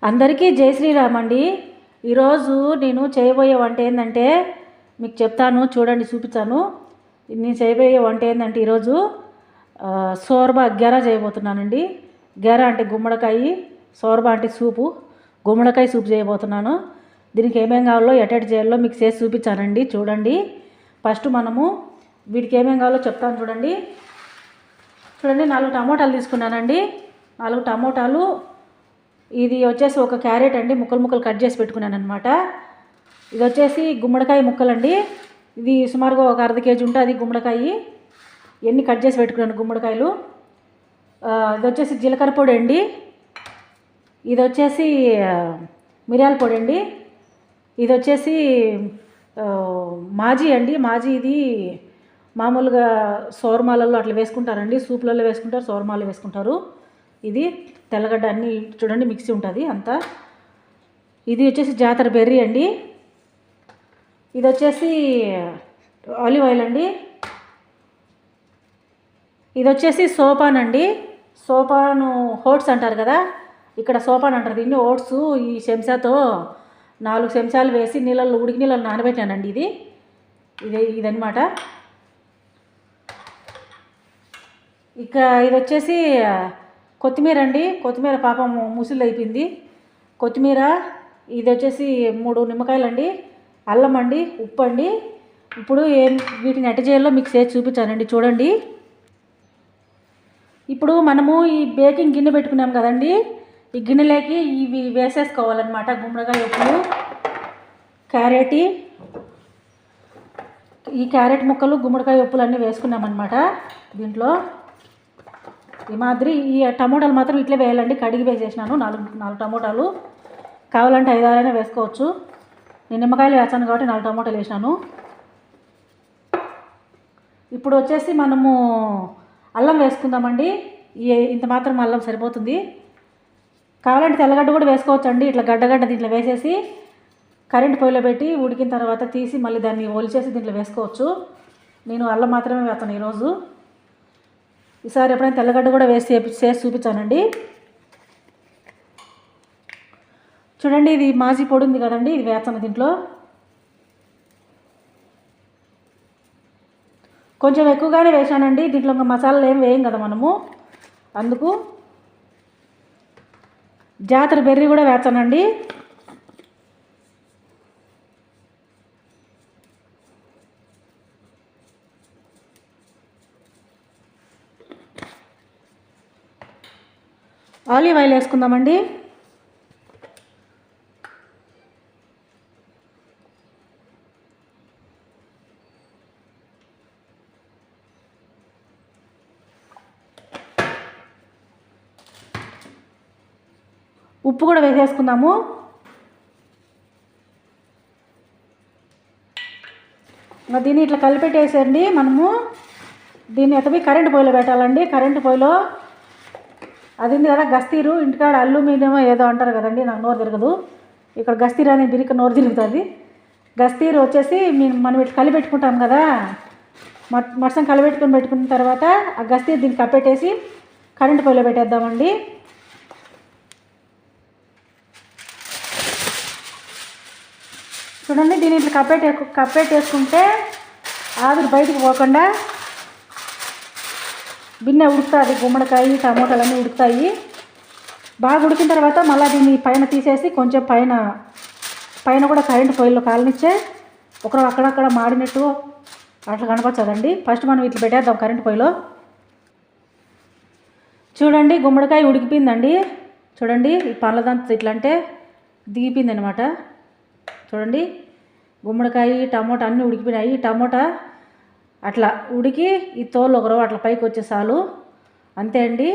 అందరికీ జై శ్రీరామ్ అండి. ఈరోజు నేను చేయబోయే వంట ఏంటంటే మీకు చెప్తాను, చూడండి, చూపించాను. నేను చేయబోయే వంట ఏంటంటే ఈరోజు సోర్బా గెర చేయబోతున్నానండి. గెర అంటే గుమ్మడికాయ, సోర్బా అంటే సూపు, గుమ్మడికాయ సూపు చేయబోతున్నాను. దీనికి ఏమేమి కావాలో ఎటెట్ చేయాలో మీకు చేసి చూపించానండి. చూడండి. ఫస్ట్ మనము వీటికి ఏమేమి కావాలో చెప్తాను. చూడండి 4 టమోటాలు తీసుకున్నానండి. 4 టమోటాలు. ఇది వచ్చేసి ఒక క్యారెట్ అండి, ముక్కలు కట్ చేసి పెట్టుకున్నాను అనమాట. ఇది వచ్చేసి గుమ్మడికాయ ముక్కలండి. ఇది సుమారుగా ఒక ½ కేజీ ఉంటుంది గుమ్మడికాయ. ఎన్ని కట్ చేసి పెట్టుకున్నాను గుమ్మడికాయలు. ఇది వచ్చేసి జీలకర్ర పొడి అండి. ఇది వచ్చేసి మిరియాల పొడి అండి. ఇది వచ్చేసి మాజీ అండి. మాజీ ఇది మామూలుగా సోర్మాలలో అట్లా వేసుకుంటారండి, సూపులలో వేసుకుంటారు, సోర్మాలో వేసుకుంటారు. ఇది తెల్లగడ్డ అన్నీ చూడండి, మిక్సీ ఉంటుంది అంతా. ఇది వచ్చేసి జాతర బెర్రీ అండి. ఇది వచ్చేసి ఆలివ్ ఆయిల్ అండి. ఇది వచ్చేసి సోపాన్ అండి. సోపాను ఓట్స్ అంటారు కదా, ఇక్కడ సోపాన్ అంటారు దీన్ని. ఓట్స్ ఈ చెంచాతో 4 చెంచాలు వేసి నీళ్ళల్లో, ఉడికి నీళ్ళల్లో నానబెట్టానండి. ఇదన్నమాట. ఇక ఇది వచ్చేసి కొత్తిమీర అండి. కొత్తిమీర పాపం ముసిలు అయిపోయింది కొత్తిమీర. ఇది వచ్చేసి 3 నిమ్మకాయలు అండి. అల్లం అండి, ఉప్పు అండి. ఇప్పుడు వీటిని ఎట్ట చేయాలో మీకు చేసి చూపించానండి. చూడండి. ఇప్పుడు మనము ఈ బేకింగ్ గిన్నె పెట్టుకున్నాం కదండి, ఈ గిన్నెలోకి ఇవి వేసేసుకోవాలన్నమాట. గుమ్మడికాయ ఉప్పులు, క్యారెట్, ఈ క్యారెట్ ముక్కలు, గుమ్మడికాయ ఉప్పులు అన్నీ వేసుకున్నామన్నమాట దీంట్లో. ఈ మాదిరి ఈ టమోటాలు మాత్రం ఇట్లే వేయాలండి. కడిగి వేసేసినాను 4 టమోటాలు. కావాలంటే 5, 6 అయినా వేసుకోవచ్చు. నేను నిమ్మకాయలు వేస్తాను కాబట్టి 4 టమోటాలు వేసినాను. ఇప్పుడు వచ్చేసి మనము అల్లం వేసుకుందామండి. ఇంత మాత్రం అల్లం సరిపోతుంది. కావాలంటే తెల్లగడ్డ కూడా వేసుకోవచ్చు అండి. ఇట్లా గడ్డ దీంట్లో వేసేసి కరెంట్ పొయ్యిలో పెట్టి ఉడికిన తర్వాత తీసి మళ్ళీ దాన్ని ఒలిచేసి దీంట్లో వేసుకోవచ్చు. నేను అల్లం మాత్రమే వేస్తాను ఈరోజు. ఈసారి ఎప్పుడైనా తెల్లగడ్డ కూడా చేసి చూపించానండి. చూడండి. ఇది మాజీ పొడి ఉంది కదండి, ఇది వేస్తాను దీంట్లో. కొంచెం ఎక్కువగానే వేసానండి. దీంట్లో ఇంకా మసాలాలు ఏం వేయం కదా మనము, అందుకు. జాతర బెర్రీ కూడా వేస్తానండి. ఆలివ్ ఆయిల్ వేసుకుందామండి. ఉప్పు కూడా వేసేసుకుందాము. దీన్ని ఇట్లా కలిపెట్టేసండి. మనము దీన్ని ఎత్తపోయి కరెంటు పొయ్యిలో పెట్టాలండి. కరెంటు పొయ్యిలో అది ఉంది కదా గస్తీరు, ఇంటికాడ అల్యూమినియం ఏదో అంటారు కదండి, నాకు నోరు తిరగదు. ఇక్కడ గస్తీరు అనేది బిరిక నోరు తిరుగుతుంది. గస్తీరు వచ్చేసి మనం ఇట్లా కలిపెట్టుకుంటాం కదా, మట్సం పెట్టుకున్న తర్వాత ఆ గస్తీరు దీన్ని కప్పెట్టేసి కరెంటు పొయ్యిలో పెట్టేద్దామండి. చూడండి. దీన్ని ఇట్లా కప్పెట్టేసుకుంటే ఆవిరి బయటకు పోకుండా బిన్నె ఉడుకుతుంది. గుమ్మడికాయ, టమోటాలు అన్నీ ఉడుకుతాయి. బాగా ఉడికిన తర్వాత మళ్ళీ దీన్ని పైన తీసేసి కొంచెం పైన కూడా కరెంటు పొయ్యిలో కాలనిచ్చే ఒకరు అక్కడక్కడ మాడినట్టు అట్లా కనపచ్చదండి. ఫస్ట్ మనం ఇట్లా పెట్టేద్దాం కరెంటు పొయ్యిలో. చూడండి. గుమ్మడికాయ ఉడికిపోయిందండి. చూడండి. ఈ పండ్లదంతా ఇట్లా అంటే దిగిపోయింది అనమాట. చూడండి. గుమ్మడికాయ, టమోటా అన్నీ ఉడికిపోయినాయి. టమోటా అట్లా ఉడికి ఈ తోలు ఒక రవ్వ అట్లా పైకి వచ్చే చాలు, అంతే అండి.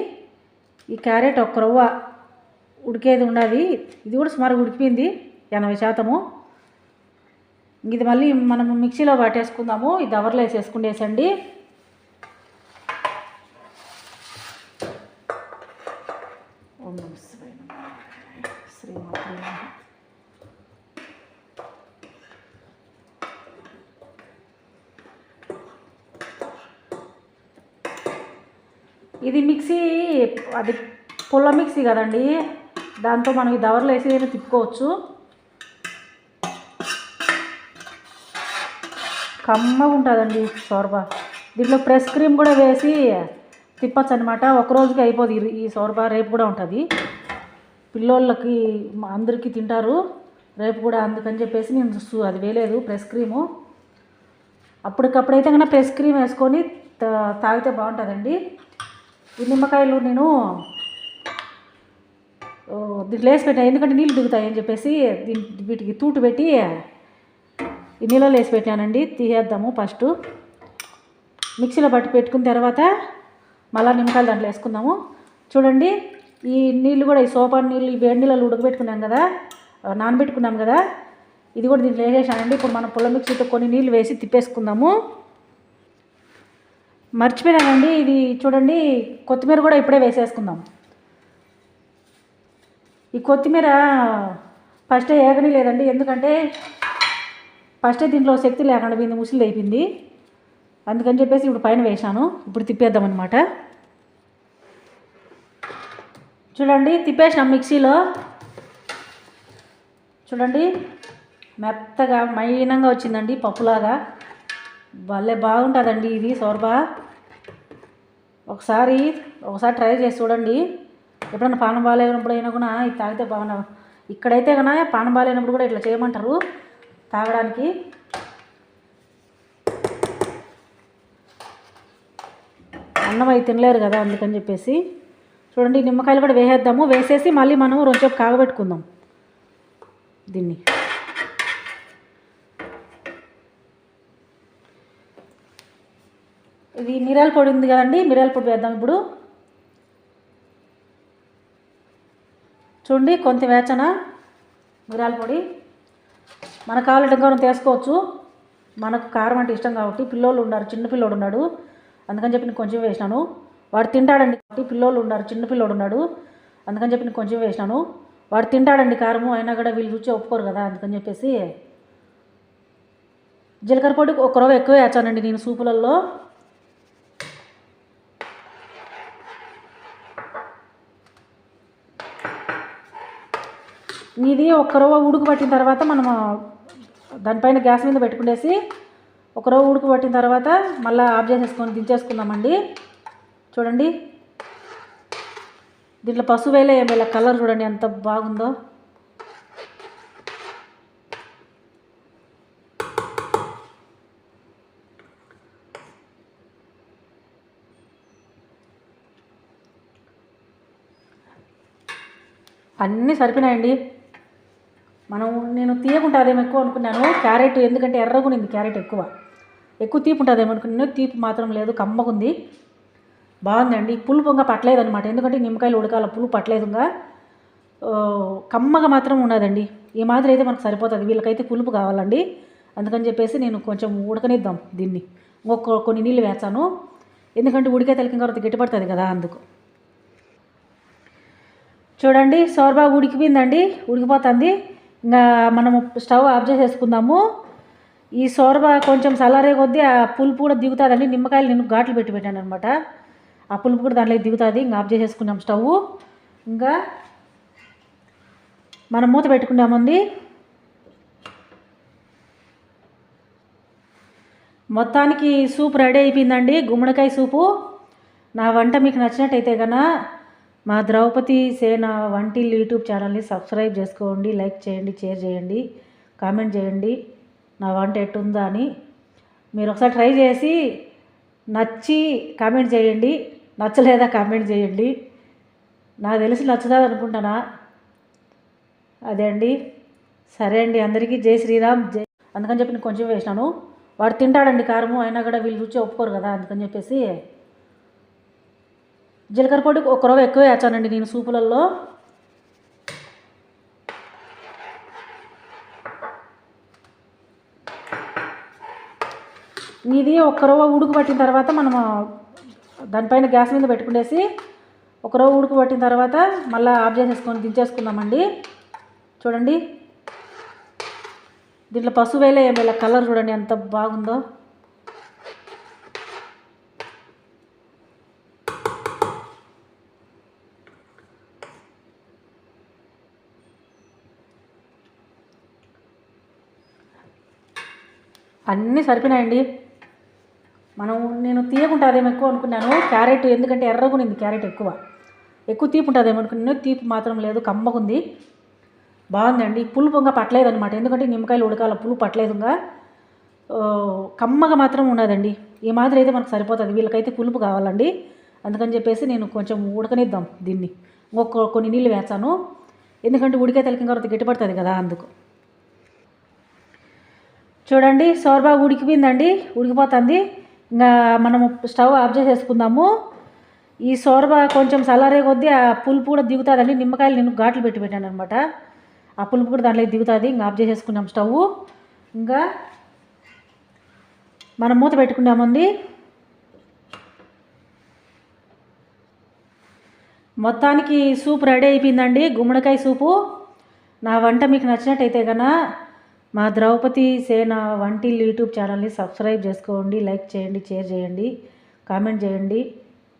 ఈ క్యారెట్ ఒక రవ్వ ఉడికేది ఉన్నది. ఇది కూడా సుమారుగా ఉడికిపోయింది 80%. ఇది మళ్ళీ మనం మిక్సీలో పట్టేసుకుందాము. ఈ దవర్లో వేసేసుకుండేసండి. ఇది మిక్సీ, అది పుల్ల మిక్సీ కదండి, దాంతో మనం ఈ దవర్లో వేసి తిప్పుకోవచ్చు. కమ్మగా ఉంటుందండి షోర్బా. దీంట్లో ఫ్రెష్ క్రీమ్ కూడా వేసి తిప్పచ్చు అనమాట. ఒకరోజుకి అయిపోదు ఈ షోర్బా, రేపు కూడా ఉంటుంది. పిల్లోళ్ళకి అందరికీ తింటారు రేపు కూడా, అందుకని చెప్పేసి నేను అది వేయలేదు ఫ్రెష్ క్రీము. అప్పటికప్పుడైతే కన్నా ఫ్రెష్ క్రీమ్ వేసుకొని తాగితే బాగుంటుందండి. ఈ నిమ్మకాయలు నేను దీంట్లో వేసి పెట్టాను, ఎందుకంటే నీళ్ళు దిగుతాయని చెప్పేసి వీటికి తూటు పెట్టి ఈ నీళ్ళలో వేసి పెట్టానండి. తీసేద్దాము. ఫస్ట్ మిక్సీలో పట్టి పెట్టుకున్న తర్వాత మళ్ళీ నిమ్మకాయలు దాంట్లో వేసుకుందాము. చూడండి, ఈ నీళ్ళు కూడా ఈ సోపా నీళ్ళు ఈ వేడి నీళ్ళు ఉడకబెట్టుకున్నాం కదా, నానబెట్టుకున్నాం కదా, ఇది కూడా దీంట్లో వేసేసానండి. ఇప్పుడు మనం పుల్ల మిక్సీతో కొన్ని నీళ్ళు వేసి తిప్పేసుకుందాము. మర్చిపోయానండి, ఇది చూడండి, కొత్తిమీర కూడా ఇప్పుడే వేసేసుకుందాం. ఈ కొత్తిమీర ఫస్టే ఏగని లేదండి, ఎందుకంటే ఫస్టే దీంట్లో శక్తి లేకుండా పోయింది, ముసిలి అయిపోయింది. అందుకని చెప్పేసి ఇప్పుడు పైన వేసాను. ఇప్పుడు తిప్పేద్దామన్నమాట. చూడండి, తిప్పేసినాం మిక్సీలో. చూడండి, మెత్తగా మైనంగా వచ్చిందండి, పప్పులాగా. భలే బాగుంటుందండి ఇది షోర్బా. ఒకసారి ట్రై చేసి చూడండి. ఎప్పుడైనా పానం బాగాలేనప్పుడైనా కూడా ఇది తాగితే బాగున్నా. ఇక్కడైతే కన్నా పానం బాగాలేనప్పుడు కూడా ఇట్లా చేయమంటారు తాగడానికి. అన్నం అయితే తినలేరు కదా, అందుకని చెప్పేసి. చూడండి, నిమ్మకాయలు కూడా వేసేద్దాము. వేసేసి మళ్ళీ మనం రొంచేపు కాగబెట్టుకుందాం దీన్ని. ఇది మిరియాల పొడి ఉంది కదండి, మిరియాల పొడి వేద్దాం ఇప్పుడు. చూడండి, కొంత వేచన మిరియాల పొడి. మనకు కావాలంటే ఇంకా తీసుకోవచ్చు. మనకు కారం అంటే ఇష్టం కాబట్టి. పిల్లోళ్ళు ఉన్నారు, చిన్న పిల్లోడు ఉన్నాడు, అందుకని చెప్పి నేను కొంచెం వేసినాను. వాడు తింటాడండి కాబట్టి. పిల్లోళ్ళు ఉన్నారు, చిన్న పిల్లోడు ఉన్నాడు, అందుకని చెప్పి నేను కొంచెం వేసినాను. వాడు తింటాడండి కారము, అయినా కూడా వీళ్ళు రుచి ఒప్పుకోరు కదా, అందుకని చెప్పేసి. జీలకర్ర పొడి ఒక రవ్వ ఎక్కువ వేసానండి నేను సూపులలో. ఇది ఒక రవ్వ ఉడుకు పట్టిన తర్వాత మనము దానిపైన గ్యాస్ మీద పెట్టుకునేసి ఒక రవ్వ ఉడుకు పట్టిన తర్వాత మళ్ళీ ఆఫ్ చేసేసుకొని దించేసుకుందామండి. చూడండి, దీంట్లో పసుపు వేలే ఏమేలా కలర్ చూడండి ఎంత బాగుందో. అన్నీ సరిపోయినాయండి. నేను తీయకుంటుందేమో ఎక్కువ అనుకున్నాను. క్యారెట్ ఎందుకంటే ఎర్రగునింది, క్యారెట్ ఎక్కువ తీపి ఉంటుందేమో అనుకున్నాను. తీపి మాత్రం లేదు, కమ్మగుంది, బాగుందండి. పులుపు ఇంకా పట్టలేదు అనమాట, ఎందుకంటే నిమ్మకాయలు ఉడకాల, పులుపు పట్టలేదు. ఇంకా కమ్మగా మాత్రం ఉన్నదండి. ఈ మాదిరి అయితే మనకు సరిపోతుంది. వీళ్ళకైతే పులుపు కావాలండి, అందుకని చెప్పేసి నేను కొంచెం ఉడకనిద్దాం దీన్ని. కొన్ని నీళ్ళు వేస్తాను, ఎందుకంటే ఉడికే తలకిన తర్వాత గట్టిపడుతుంది కదా, అందుకు. చూడండి, షోర్బా ఉడికిపోయిందండి, ఉడికిపోతుంది. ఇంకా మనము స్టవ్ ఆఫ్ చేసేసుకుందాము. ఈ షోర్బా కొంచెం చల్లారే కొద్దీ ఆ పులుపు కూడా దిగుతుందండి. నిమ్మకాయలు నేను ఘాట్లు పెట్టాను అనమాట, ఆ పులుపు కూడా దాంట్లో దిగుతుంది. ఇంకా ఆఫ్ చేసేసుకున్నాం స్టవ్. ఇంకా మనం మూత పెట్టుకున్నామండి. మొత్తానికి సూప్ రెడీ అయిపోయిందండి, గుమ్మడికాయ సూపు. నా వంట మీకు నచ్చినట్టయితే కన్నా మా ద్రౌపది సేన వంటిల్లు యూట్యూబ్ ఛానల్ని సబ్స్క్రైబ్ చేసుకోండి, లైక్ చేయండి, షేర్ చేయండి, కామెంట్ చేయండి నా వంట ఎట్టుందా అని. మీరు ఒకసారి ట్రై చేసి నచ్చి కామెంట్ చేయండి, నచ్చలేదా కామెంట్ చేయండి. నాకు తెలిసి నచ్చుతుంది అనుకుంటున్నా. అదే అండి, సరే అండి, అందరికీ జై శ్రీరామ్. అందుకని చెప్పి నేను కొంచెం వేసినాను. వాడు తింటాడండి కారము, అయినా కూడా వీళ్ళు రుచి ఒప్పుకోరు కదా, అందుకని చెప్పేసి. జీలకర్ర పొడి ఒక రవ్వ ఎక్కువ వేసానండి నేను సూపులలో. ఇది ఒక రవ్వ ఉడుకు పట్టిన తర్వాత మనము దానిపైన గ్యాస్ మీద పెట్టుకునేసి ఒక రవ్వ ఉడుకు పట్టిన తర్వాత మళ్ళీ ఆఫ్ చేసేసుకొని దించేసుకుందామండి. చూడండి, దీంట్లో పసుపు వేలే ఏమేలా కలర్ చూడండి ఎంత బాగుందో. అన్నీ సరిపోయినాయండి. నేను తీయకుంటుందేమో ఎక్కువ అనుకున్నాను. క్యారెట్ ఎందుకంటే ఎర్రగునింది, క్యారెట్ ఎక్కువ తీపి ఉంటుందేమో అనుకున్నాను. తీపి మాత్రం లేదు, కమ్మగుంది, బాగుందండి. పులుపు ఇంకా పట్టలేదు అనమాట, ఎందుకంటే నిమ్మకాయలు ఉడకాల, పులుపు పట్టలేదు ఇంకా. కమ్మగా మాత్రం ఉన్నదండి. ఈ మాదిరి అయితే మనకు సరిపోతుంది. వీళ్ళకైతే పులుపు కావాలండి, అందుకని చెప్పేసి నేను కొంచెం ఉడకనిద్దాం దీన్ని. కొన్ని నీళ్ళు వేస్తాను, ఎందుకంటే ఉడికే తలకిన తర్వాత గట్టిపడుతుంది కదా, అందుకు. చూడండి సోర్బా ఉడికిపోయిందండి, ఉడికిపోతుంది. ఇంకా మనము స్టవ్ ఆఫ్ చేసేసుకుందాము. ఈ సోర్బా కొంచెం చల్లారే కొద్దీ ఆ పులుపు కూడా దిగుతుందండి. నిమ్మకాయలు నేను ఘాట్లు పెట్టాను అనమాట, ఆ పులుపు కూడా దాంట్లోకి దిగుతుంది. ఇంకా ఆఫ్ చేసేసుకున్నాం స్టవ్. ఇంకా మనం మూత పెట్టుకున్నామండి. మొత్తానికి సూప్ రెడీ అయిపోయిందండి, గుమ్మడికాయ సూపు. నా వంట మీకు నచ్చినట్టయితే కన్నా మా ద్రౌపది సేన వంటిల్లు యూట్యూబ్ ఛానల్ని సబ్స్క్రైబ్ చేసుకోండి, లైక్ చేయండి, షేర్ చేయండి, కామెంట్ చేయండి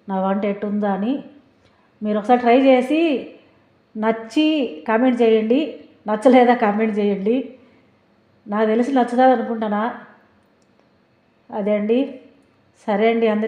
నా వంట ఎట్టుందా అని. మీరు ఒకసారి ట్రై చేసి నచ్చి కామెంట్ చేయండి, నచ్చలేదా కామెంట్ చేయండి. నాకు తెలిసి నచ్చుతుంది అనుకుంటానా. అదే అండి, సరే అండి అందరికీ.